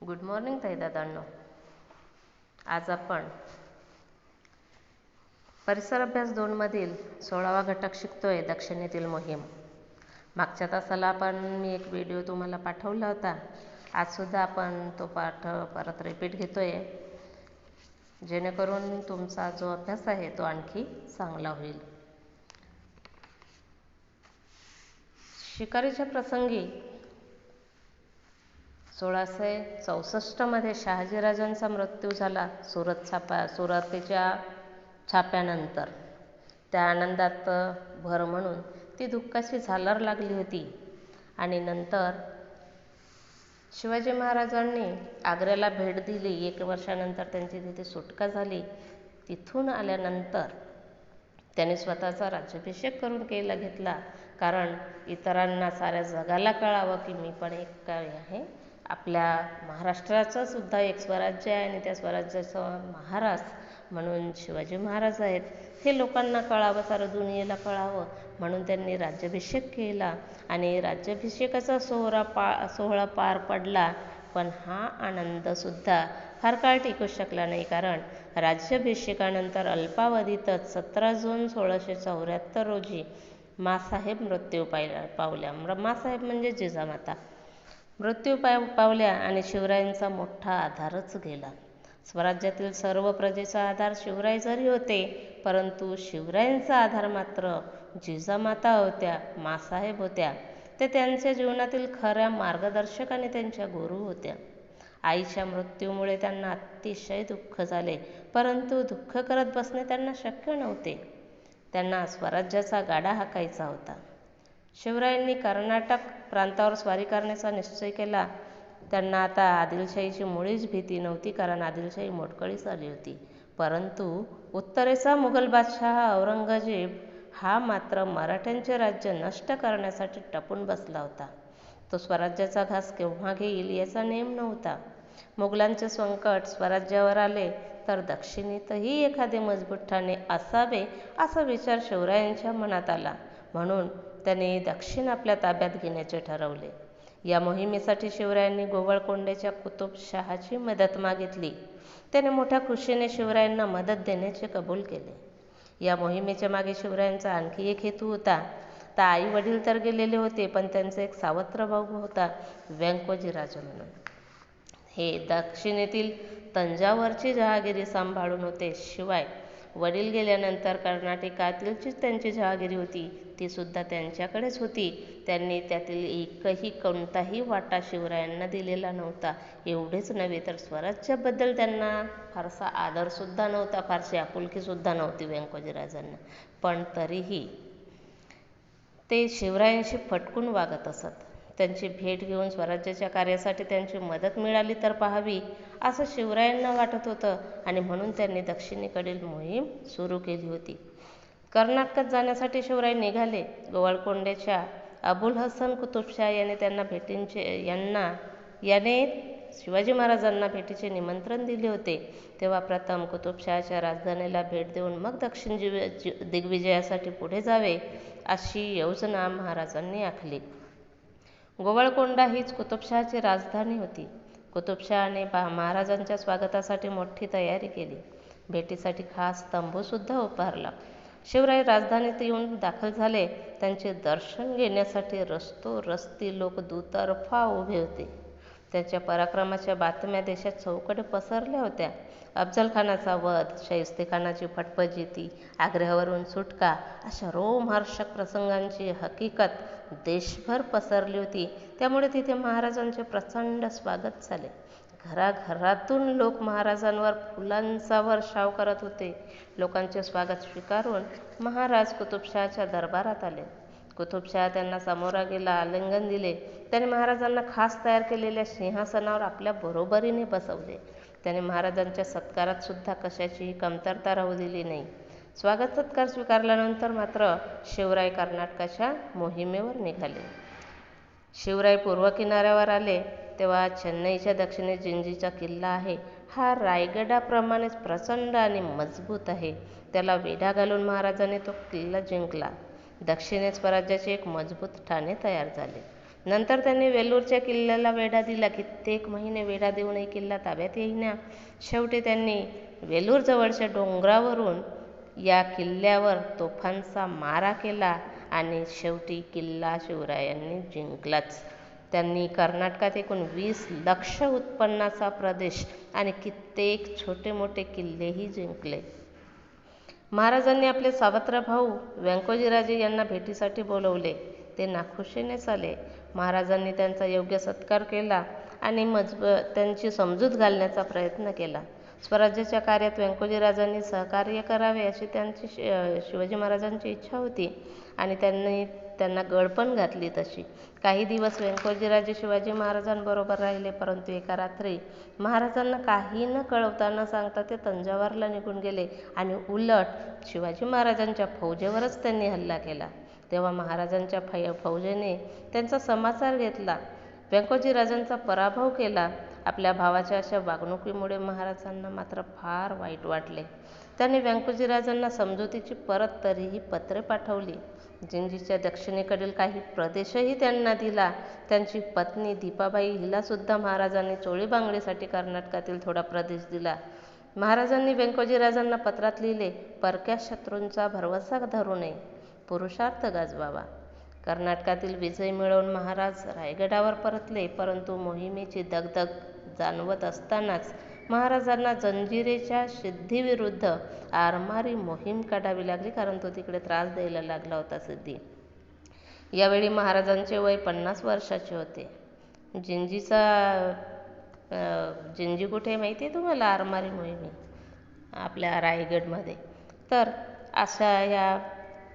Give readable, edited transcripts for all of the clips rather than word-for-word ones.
Good morning ताई दादांनो. आज आपण परिसर अभ्यास 2 मधील 16वा घटक शिकतोय, दक्षिणेतील मोहीम. मागच्या तासाला मी एक व्हिडिओ तुम्हाला पाठवला होता. आज सुद्धा आपण तो पाठ परत रिपीट घेतोय, जेणेकरून तुमचा जो अभ्यास आहे तो आणखी चांगला होईल. शिकारीच्या प्रसंगी 1664 मध्ये शहाजीराजांचा मृत्यू झाला. सुरतेच्या छाप्यानंतर त्या आनंदात भर म्हणून ती दुःखाची झालर लागली होती. आणि नंतर शिवाजी महाराजांनी आग्र्याला भेट दिली. 1 वर्षानंतर त्यांची तिथे सुटका झाली. तिथून आल्यानंतर त्यांनी स्वतःचा राज्याभिषेक करून घेतला, कारण इतरांना, साऱ्या जगाला कळावं की मी पण एक काय आहे, आपल्या महाराष्ट्राचं सुद्धा एक स्वराज्य आहे आणि त्या स्वराज्याचा महाराज म्हणून शिवाजी महाराज आहेत, हे लोकांना कळावं, सारं दुनियेला कळावं म्हणून त्यांनी राज्याभिषेक केला. आणि राज्याभिषेकाचा सोहळा पार पडला. पण हा आनंदसुद्धा फार काळ टिकू शकला नाही, कारण राज्याभिषेकानंतर अल्पावधीतच 17 जून 1674 रोजी माँसाहेब मृत्यू पावल्या. माँसाहेब म्हणजे जिजामाता मृत्यू पावल्या आणि शिवरायांचा मोठा आधारच गेला. स्वराज्यातील सर्व प्रजेचा आधार शिवराय जरी होते, परंतु शिवरायांचा आधार मात्र जिजामाता होत्या, माँसाहेब होत्या. ते त्यांच्या जीवनातील खऱ्या मार्गदर्शक आणि त्यांच्या गुरु होत्या. आईच्या मृत्यूमुळे त्यांना अतिशय दुःख झाले, परंतु दुःख करत बसणे त्यांना शक्य नव्हते. त्यांना स्वराज्याचा गाडा हाकायचा होता. शिवरायांनी कर्नाटक प्रांतावर स्वारी करण्याचा निश्चय केला. त्यांना आता आदिलशाहीची मुळीच भीती नव्हती, कारण आदिलशाही मोडकळीस आली होती. परंतु उत्तरेचा मुघल बादशाह औरंगजेब हा मात्र मराठ्यांचे राज्य नष्ट करण्यासाठी टपून बसला होता. तो स्वराज्याचा घास केव्हा घेईल याचा नेम नव्हता. मुघलांचे संकट स्वराज्यावर आले तर दक्षिणेतही एखादे मजबूत ठाणे असावे, असा विचार शिवरायांच्या मनात आला. म्हणून त्यांनी दक्षिण आपल्या ताब्यात घेण्याचे ठरवले. या मोहिमेसाठी शिवरायांनी गोवळकोंड्याच्या कुतुबशहाची मदत मागितली. त्याने मोठ्या खुशीने शिवरायांना मदत देण्याचे कबूल केले. या मोहिमेच्या मागे शिवरायांचा आणखी एक हेतू होता. तर आई वडील तर गेलेले होते, पण त्यांचा एक सावत्र भाऊ होता, व्यंकोजी राजा म्हणून. हे दक्षिणेतील तंजावरची जहागिरी सांभाळून होते. शिवाय वडील गेल्यानंतर कर्नाटकातील त्यांची जहागिरी होती, ती सुद्धा त्यांच्याकडेच होती. त्यांनी त्यातील एकही कोणताही वाटा शिवरायांना दिलेला नव्हता. एवढेच नव्हे तर स्वराज्याबद्दल त्यांना फारसा आदरसुद्धा नव्हता, फारशी आपुलकीसुद्धा नव्हती व्यंकोजीराजांना. पण तरीही ते शिवरायांशी फटकून वागत असत. त्यांची भेट घेऊन स्वराज्याच्या कार्यासाठी त्यांची मदत मिळाली तर पाहावी, असं शिवरायांना वाटत होतं. आणि म्हणून त्यांनी दक्षिणेकडील मोहीम सुरू केली होती. कर्नाटकात जाण्यासाठी शिवराय निघाले. गोवळकोंड्याच्या अबुल हसन कुतुबशाह याने शिवाजी महाराजांना भेटीचे निमंत्रण दिले होते. तेव्हा प्रथम कुतुबशहाच्या राजधानीला भेट देऊन मग दक्षिण दिग्विजयासाठी पुढे जावे, अशी योजना महाराजांनी आखली. गोवळकोंडा हीच कुतुबशहाची राजधानी होती. कुतुबशहाने महाराजांच्या स्वागतासाठी मोठी तयारी केली. भेटीसाठी खास तंबूसुद्धा उभारला. शिवराय राजधानीत येऊन दाखल झाले. त्यांचे दर्शन घेण्यासाठी रस्तोरस्ती लोक दुतर्फा उभे होते. त्यांच्या पराक्रमाच्या बातम्या देशात चौकडे पसरल्या होत्या. अफजलखानाचा वध, शाहिस्तेखानाची फटफजिती, आग्र्यावरून सुटका, अशा रोमहर्षक प्रसंगांची हकीकत देशभर पसरली होती. त्यामुळे तिथे महाराजांचे प्रचंड स्वागत झाले. घराघरातून लोक महाराजांवर फुलांचा वर्षाव करत होते. लोकांचे स्वागत स्वीकारून महाराज कुतुबशहाच्या दरबारात आले. कुतुबशहा त्यांना समोरा गेला, आलिंगन दिले. त्याने महाराजांना खास तयार केलेल्या सिंहासनावर आपल्या बरोबरीने बसवले. त्याने महाराजांच्या सत्कारात सुद्धा कशाचीही कमतरता राहू दिली नाही. स्वागत सत्कार स्वीकारल्यानंतर मात्र शिवराय कर्नाटकाच्या मोहिमेवर निघाले. शिवराय पूर्व किनाऱ्यावर आले तेव्हा चेन्नईच्या दक्षिणेस जिंजीचा किल्ला आहे. हा रायगडाप्रमाणेच प्रचंड आणि मजबूत आहे. त्याला वेढा घालून महाराजांनी तो किल्ला जिंकला. दक्षिणेत स्वराज्याचे एक मजबूत ठाणे तयार झाले. नंतर त्यांनी वेलूरच्या किल्ल्याला वेढा दिला. कित्येक महिने वेढा देऊनही किल्ला ताब्यात येईना. शेवटी त्यांनी वेलूरजवळच्या डोंगरावरून या किल्ल्यावर तोफांचा मारा केला आणि शेवटी किल्ला शिवरायांनी जिंकलाच. त्यांनी कर्नाटकात एकूण 20 लक्ष उत्पन्नाचा प्रदेश आणि कित्येक छोटे मोठे किल्लेही जिंकले. महाराजांनी आपले सावत्र भाऊ व्यंकोजीराजे यांना भेटीसाठी बोलवले. ते नाखुशीनेच आले. महाराजांनी त्यांचा योग्य सत्कार केला आणि त्यांची समजूत घालण्याचा प्रयत्न केला. स्वराज्याच्या कार्यात व्यंकोजीराजांनी सहकार्य करावे अशी त्यांची शिवाजी महाराजांची इच्छा होती आणि त्यांना गळ पण घातली तशी. काही दिवस व्यंकोजीराजे शिवाजी महाराजांबरोबर राहिले, परंतु एका रात्री महाराजांना काही न कळवता न सांगता ते तंजावरला निघून गेले आणि उलट शिवाजी महाराजांच्या फौजेवरच त्यांनी हल्ला केला. तेव्हा महाराजांच्या फौजेने त्यांचा समाचार घेतला, व्यंकोजीराजांचा पराभव केला. आपल्या भावाच्या अशा वागणुकीमुळे महाराजांना मात्र फार वाईट वाटले. त्यांनी व्यंकोजीराजांना समजुतीची परत तरीही पत्रे पाठवली. जिंजीच्या दक्षिणेकडील काही प्रदेशही त्यांना दिला. त्यांची पत्नी दीपाबाई हिलासुद्धा महाराजांनी चोळी बांगडीसाठी कर्नाटकातील थोडा प्रदेश दिला. महाराजांनी व्यंकोजीराजांना पत्रात लिहिले, परक्या शत्रूंचा भरवसा धरू नये, पुरुषार्थ गाजवावा. कर्नाटकातील विजय मिळवून महाराज रायगडावर परतले, परंतु मोहिमेची दगदग जाणवत असतानाच महाराजांना जंजिरेच्या सिद्धीविरुद्ध आरमारी मोहीम काढावी लागली, कारण तो तिकडे त्रास द्यायला लागला होता सिद्धी. यावेळी महाराजांचे वय 50 वर्षाचे होते. जिंजी कुठे माहिती आहे तुम्हाला? आरमारी मोहिमे आपल्या रायगडमध्ये. तर अशा या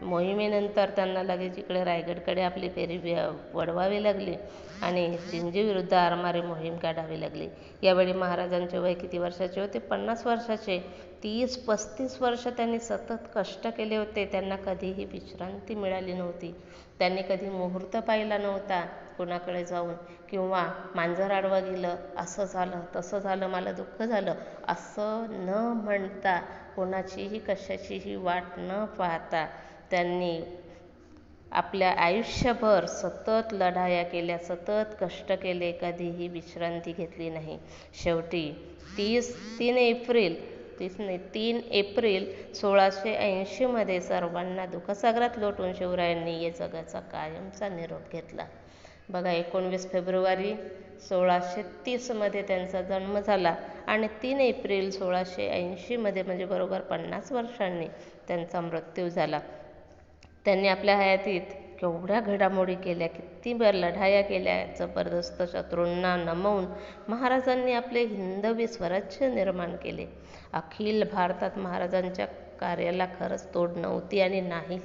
मोहिमेनंतर त्यांना लगेच इकडे रायगडकडे आपली फेरी वळवावी लागली आणि जिंजीविरुद्ध आरमारी मोहीम काढावी लागली. यावेळी महाराजांचे वय किती वर्षाचे होते? 50 वर्षाचे. 30-35 वर्ष त्यांनी सतत कष्ट केले होते. त्यांना कधीही विश्रांती मिळाली नव्हती. त्यांनी कधी मुहूर्त पाहिला नव्हता कोणाकडे जाऊन, किंवा मांजर आडवं गेलं, असं झालं तसं झालं, मला दुःख झालं, असं न म्हणता, कोणाचीही कशाचीही वाट न पाहता त्यांनी आपल्या आयुष्यभर सतत लढाया केल्या, सतत कष्ट केले, कधीही विश्रांती घेतली नाही. शेवटी 3 एप्रिल 1680 मध्ये सर्वांना दुःखसागरात लोटून शिवरायांनी या जगाचा कायमचा निरोप घेतला. बघा, 19 फेब्रुवारी 1630 मध्ये त्यांचा जन्म झाला आणि 3 एप्रिल 1680 मध्ये म्हणजे बरोबर 50 वर्षांनी त्यांचा मृत्यू झाला. त्यांनी आपल्या हयातीत केवढ्या घडामोडी केल्या, किती लढाया केल्या. जबरदस्त शत्रूंना नमवून महाराजांनी आपले हिंदवी स्वराज्य निर्माण केले. अखिल भारतात महाराजांच्या कार्याला खरंच तोड नव्हती आणि नाही.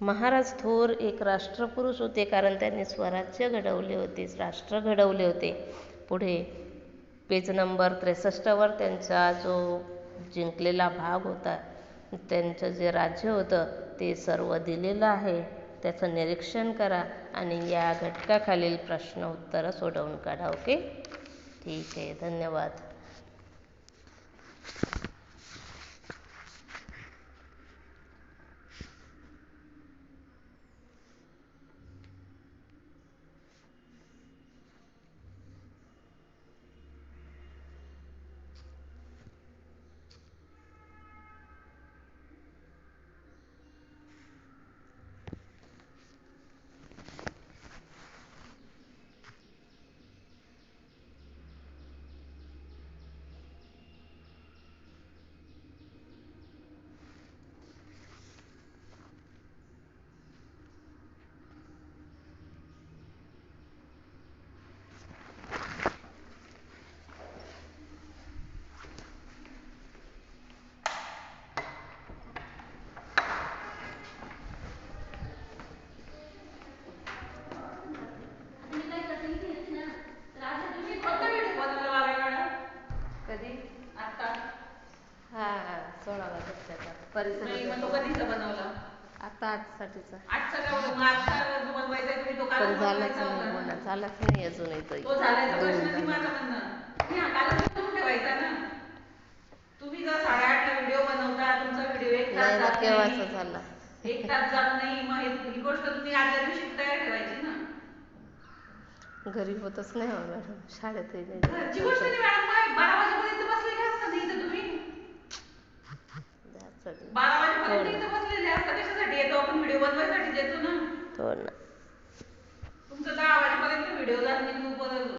महाराज थोर एक राष्ट्रपुरुष होते, कारण त्यांनी स्वराज्य घडवले होते, राष्ट्र घडवले होते. पुढे पेज नंबर 63 त्यांचा जो जिंकलेला भाग होता, त्यांचं जे राज्य होतं ते सर्व दिलेलं आहे. त्याचं निरीक्षण करा आणि या घटकाखालील प्रश्न उत्तरं सोडवून काढा. ओके, ठीक आहे, धन्यवाद. आता आजसाठीचा पण झालाच नाही, झालाच नाही अजूनही. तुम्ही जर 8:30ला व्हिडिओ बनवता, तुमचा व्हिडिओ 1 तास जात केव्हाचा झाला? 1 तास जात नाही, मग ही गोष्ट तुम्ही आदल्या दिवशी तयार ठेवायची ना. घरी होतच नाही हो मॅडम, शाळेतही नाही घरची गोष्ट नाही मॅडम, काय 12 वाजेपर्यंत बसलेले असतात इथं तुम्ही. द्यायचं. 12 हो वाजेपर्यंत ना, इथं बसलेले असतात, कशासाठी येतो आपण? व्हिडिओ बनवायसाठी येतो ना. हो ना.